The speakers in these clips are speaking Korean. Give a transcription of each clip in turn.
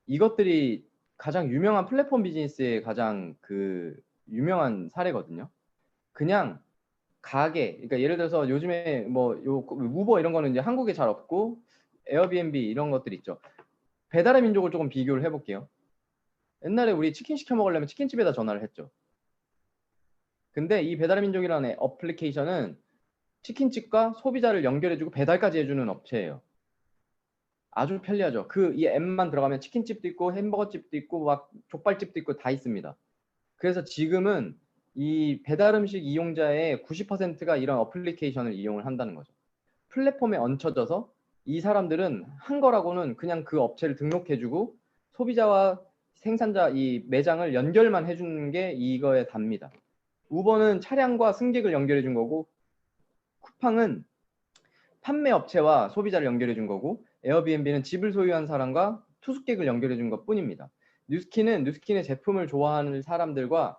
이것들이 가장 유명한 플랫폼 비즈니스의 가장 그 유명한 사례거든요. 그냥 가게, 그러니까 예를 들어서 요즘에 뭐 우버 이런 거는 이제 한국에 잘 없고 에어비앤비 이런 것들 있죠. 배달의 민족을 조금 비교를 해볼게요. 옛날에 우리 치킨 시켜 먹으려면 치킨집에다 전화를 했죠. 근데 이 배달의 민족이라는 어플리케이션은 치킨집과 소비자를 연결해주고 배달까지 해주는 업체예요. 아주 편리하죠. 그 이 앱만 들어가면 치킨집도 있고 햄버거집도 있고 막 족발집도 있고 다 있습니다. 그래서 지금은 이 배달 음식 이용자의 90%가 이런 어플리케이션을 이용을 한다는 거죠. 플랫폼에 얹혀져서 이 사람들은 한 거라고는 그냥 그 업체를 등록해주고 소비자와 생산자 이 매장을 연결만 해주는 게 이거의 답니다. 우버는 차량과 승객을 연결해 준 거고 쿠팡은 판매 업체와 소비자를 연결해 준 거고 에어비앤비는 집을 소유한 사람과 투숙객을 연결해 준 것뿐입니다. 뉴스킨은 뉴스킨의 제품을 좋아하는 사람들과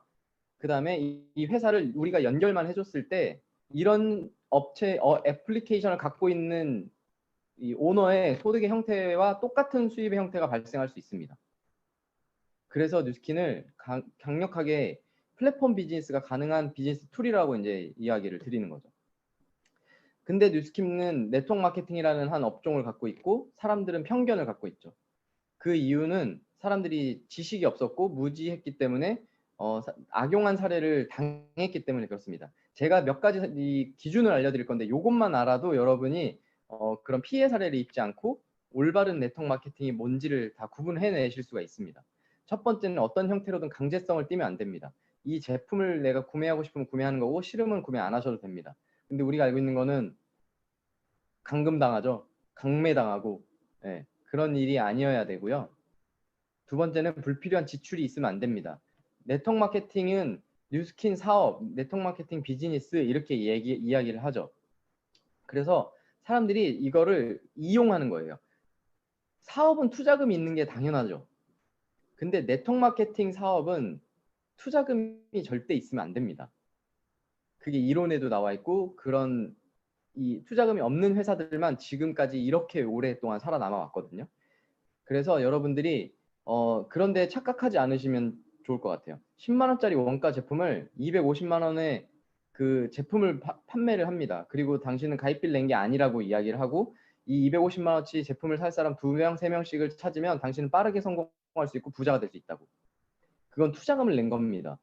그 다음에 이 회사를 우리가 연결만 해줬을 때 이런 업체 애플리케이션을 갖고 있는 이 오너의 소득의 형태와 똑같은 수입의 형태가 발생할 수 있습니다. 그래서 뉴스킨을 강력하게 플랫폼 비즈니스가 가능한 비즈니스 툴이라고 이제 이야기를 드리는 거죠. 근데 뉴스킨은 네트워크 마케팅이라는 한 업종을 갖고 있고 사람들은 편견을 갖고 있죠. 그 이유는 사람들이 지식이 없었고 무지했기 때문에 악용한 사례를 당했기 때문에 그렇습니다. 제가 몇 가지 이 기준을 알려드릴 건데 이것만 알아도 여러분이 그런 피해 사례를 입지 않고 올바른 네트워크 마케팅이 뭔지를 다 구분해내실 수가 있습니다. 첫 번째는 어떤 형태로든 강제성을 띠면 안 됩니다. 이 제품을 내가 구매하고 싶으면 구매하는 거고 싫으면 구매 안 하셔도 됩니다. 근데 우리가 알고 있는 거는 감금당하죠. 강매당하고 그런 일이 아니어야 되고요. 두 번째는 불필요한 지출이 있으면 안 됩니다. 네트워크 마케팅은 뉴스킨 사업, 네트워크 마케팅 비즈니스 이렇게 이야기를 하죠. 그래서 사람들이 이거를 이용하는 거예요. 사업은 투자금이 있는 게 당연하죠. 근데 네트워크 마케팅 사업은 투자금이 절대 있으면 안 됩니다. 그게 이론에도 나와 있고 그런 이 투자금이 없는 회사들만 지금까지 이렇게 오랫동안 살아남아 왔거든요. 그래서 여러분들이 그런데 착각하지 않으시면 좋을 것 같아요. 10만 원짜리 원가 제품을 250만 원에 그 제품을 판매를 합니다. 그리고 당신은 가입비를 낸 게 아니라고 이야기를 하고 이 250만 원치 제품을 살 사람 2명, 3명씩을 찾으면 당신은 빠르게 성공할 수 있고 부자가 될 수 있다고. 그건 투자금을 낸 겁니다.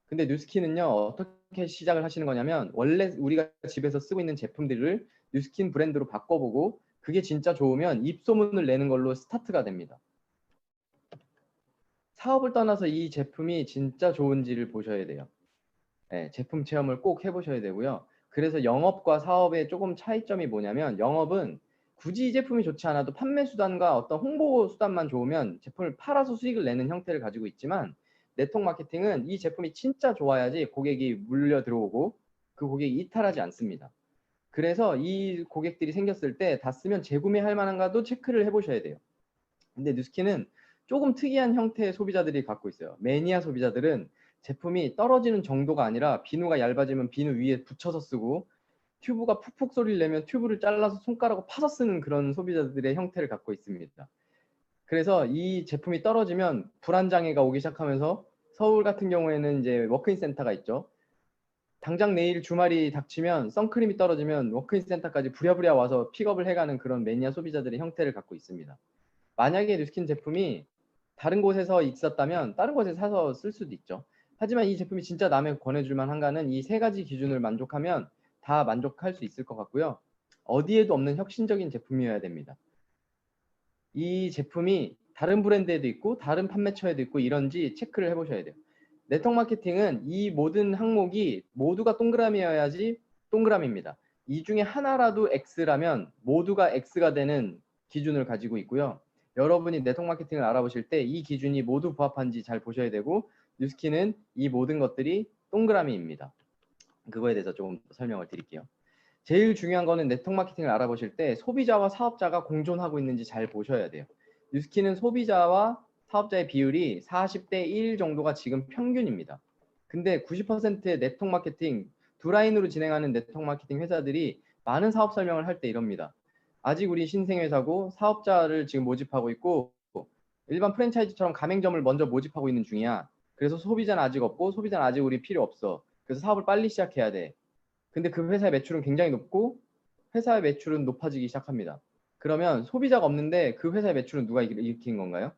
근데 뉴스킨은요 어떻게 시작을 하시는 거냐면 원래 우리가 집에서 쓰고 있는 제품들을 뉴스킨 브랜드로 바꿔보고 그게 진짜 좋으면 입소문을 내는 걸로 스타트가 됩니다. 사업을 떠나서 이 제품이 진짜 좋은지를 보셔야 돼요. 네, 제품 체험을 꼭 해보셔야 되고요. 그래서 영업과 사업의 조금 차이점이 뭐냐면 영업은 굳이 이 제품이 좋지 않아도 판매 수단과 어떤 홍보 수단만 좋으면 제품을 팔아서 수익을 내는 형태를 가지고 있지만 네트워크 마케팅은 이 제품이 진짜 좋아야지 고객이 물려 들어오고 그 고객이 이탈하지 않습니다. 그래서 이 고객들이 생겼을 때 다 쓰면 재구매할 만한가도 체크를 해보셔야 돼요. 근데 뉴스킨은 조금 특이한 형태의 소비자들이 갖고 있어요. 매니아 소비자들은 제품이 떨어지는 정도가 아니라 비누가 얇아지면 비누 위에 붙여서 쓰고 튜브가 푹푹 소리를 내면 튜브를 잘라서 손가락으로 파서 쓰는 그런 소비자들의 형태를 갖고 있습니다. 그래서 이 제품이 떨어지면 불안장애가 오기 시작하면서 서울 같은 경우에는 이제 워크인 센터가 있죠. 당장 내일 주말이 닥치면 선크림이 떨어지면 워크인 센터까지 부랴부랴 와서 픽업을 해가는 그런 매니아 소비자들의 형태를 갖고 있습니다. 만약에 뉴스킨 제품이 다른 곳에서 있었다면 다른 곳에서 사서 쓸 수도 있죠. 하지만 이 제품이 진짜 남에게 권해줄 만한가는 이 세 가지 기준을 만족하면 다 만족할 수 있을 것 같고요. 어디에도 없는 혁신적인 제품이어야 됩니다. 이 제품이 다른 브랜드에도 있고 다른 판매처에도 있고 이런지 체크를 해보셔야 돼요. 네트워크 마케팅은 이 모든 항목이 모두가 동그라미여야지 동그라미입니다. 이 중에 하나라도 X라면 모두가 X가 되는 기준을 가지고 있고요. 여러분이 네트워크 마케팅을 알아보실 때 이 기준이 모두 부합한지 잘 보셔야 되고 뉴스킨은 이 모든 것들이 동그라미입니다. 그거에 대해서 조금 설명을 드릴게요. 제일 중요한 거는 네트워크 마케팅을 알아보실 때 소비자와 사업자가 공존하고 있는지 잘 보셔야 돼요. 뉴스킨은 소비자와 사업자의 비율이 40대 1 정도가 지금 평균입니다. 근데 90%의 네트워크 마케팅, 두 라인으로 진행하는 네트워크 마케팅 회사들이 많은 사업 설명을 할 때 이럽니다. 아직 우리 신생회사고 사업자를 지금 모집하고 있고 일반 프랜차이즈처럼 가맹점을 먼저 모집하고 있는 중이야. 그래서 소비자는 아직 없고 소비자는 아직 우리 필요 없어. 그래서 사업을 빨리 시작해야 돼. 근데 그 회사의 매출은 굉장히 높고 회사의 매출은 높아지기 시작합니다. 그러면 소비자가 없는데 그 회사의 매출은 누가 일으킨 건가요?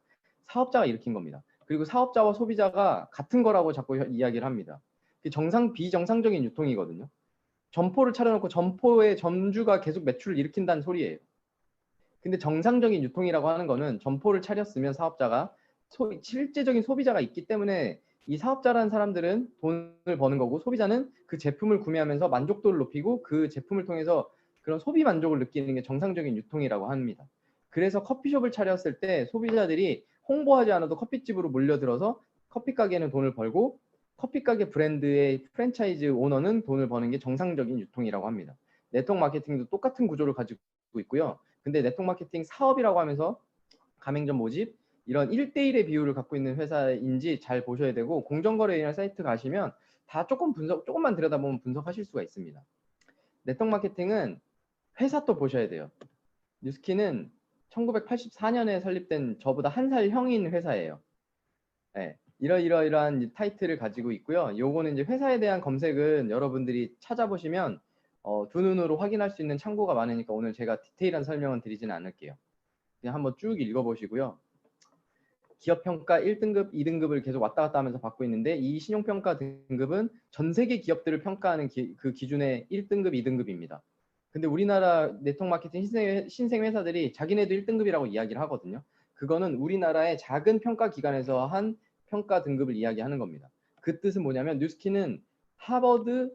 사업자가 일으킨 겁니다. 그리고 사업자와 소비자가 같은 거라고 자꾸 이야기를 합니다. 비정상적인 유통이거든요. 점포를 차려놓고 점포의 점주가 계속 매출을 일으킨다는 소리예요. 근데 정상적인 유통이라고 하는 거는 점포를 차렸으면 사업자가 실제적인 소비자가 있기 때문에 이 사업자라는 사람들은 돈을 버는 거고 소비자는 그 제품을 구매하면서 만족도를 높이고 그 제품을 통해서 그런 소비 만족을 느끼는 게 정상적인 유통이라고 합니다. 그래서 커피숍을 차렸을 때 소비자들이 홍보하지 않아도 커피집으로 몰려들어서 커피 가게는 돈을 벌고 커피 가게 브랜드의 프랜차이즈 오너는 돈을 버는 게 정상적인 유통이라고 합니다. 네트워크 마케팅도 똑같은 구조를 가지고 있고요. 근데 네트워크 마케팅 사업이라고 하면서 가맹점 모집 이런 1대1의 비율을 갖고 있는 회사인지 잘 보셔야 되고 공정거래위원 사이트 가시면 다 조금만 들여다보면 분석하실 수가 있습니다. 네트워크 마케팅은 회사 또 보셔야 돼요. 뉴스키는 1984년에 설립된 저보다 한 살 형인 회사예요. 네, 이러이러한 타이틀을 가지고 있고요. 요거는 이제 회사에 대한 검색은 여러분들이 찾아보시면 두 눈으로 확인할 수 있는 창고가 많으니까 오늘 제가 디테일한 설명은 드리지는 않을게요. 그냥 한번 쭉 읽어보시고요. 기업평가 1등급, 2등급을 계속 왔다 갔다 하면서 받고 있는데 이 신용평가 등급은 전 세계 기업들을 평가하는 그 기준의 1등급, 2등급입니다. 근데 우리나라 네트워크 마케팅 신생 회사들이 자기네도 1등급이라고 이야기를 하거든요. 그거는 우리나라의 작은 평가 기관에서 한 평가 등급을 이야기하는 겁니다. 그 뜻은 뭐냐면 뉴스키는 하버드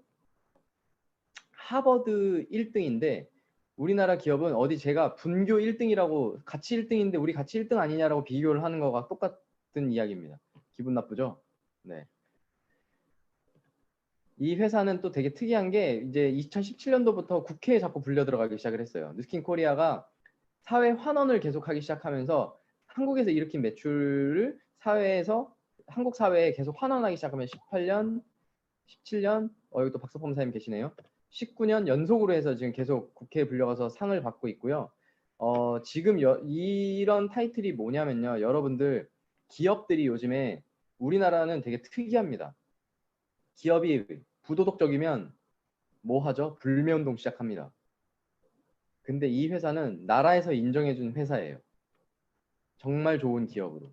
1등인데 우리나라 기업은 어디 제가 분교 1등이라고 같이 1등인데 우리 같이 1등 아니냐라고 비교를 하는 거가 똑같은 이야기입니다. 기분 나쁘죠? 네. 이 회사는 또 되게 특이한 게 이제 2017년도부터 국회에 자꾸 불려 들어가기 시작을 했어요. 뉴스킨 코리아가 사회 환원을 계속하기 시작하면서 한국에서 일으킨 매출을 한국 사회에 계속 환원하기 시작하면 18년, 17년, 여기 또 박서범 사님 계시네요. 19년 연속으로 해서 지금 계속 국회에 불려가서 상을 받고 있고요. 지금 이런 타이틀이 뭐냐면요. 여러분들 기업들이 요즘에 우리나라는 되게 특이합니다. 기업이 부도덕적이면 뭐 하죠? 불매운동 시작합니다. 근데 이 회사는 나라에서 인정해준 회사예요. 정말 좋은 기업으로.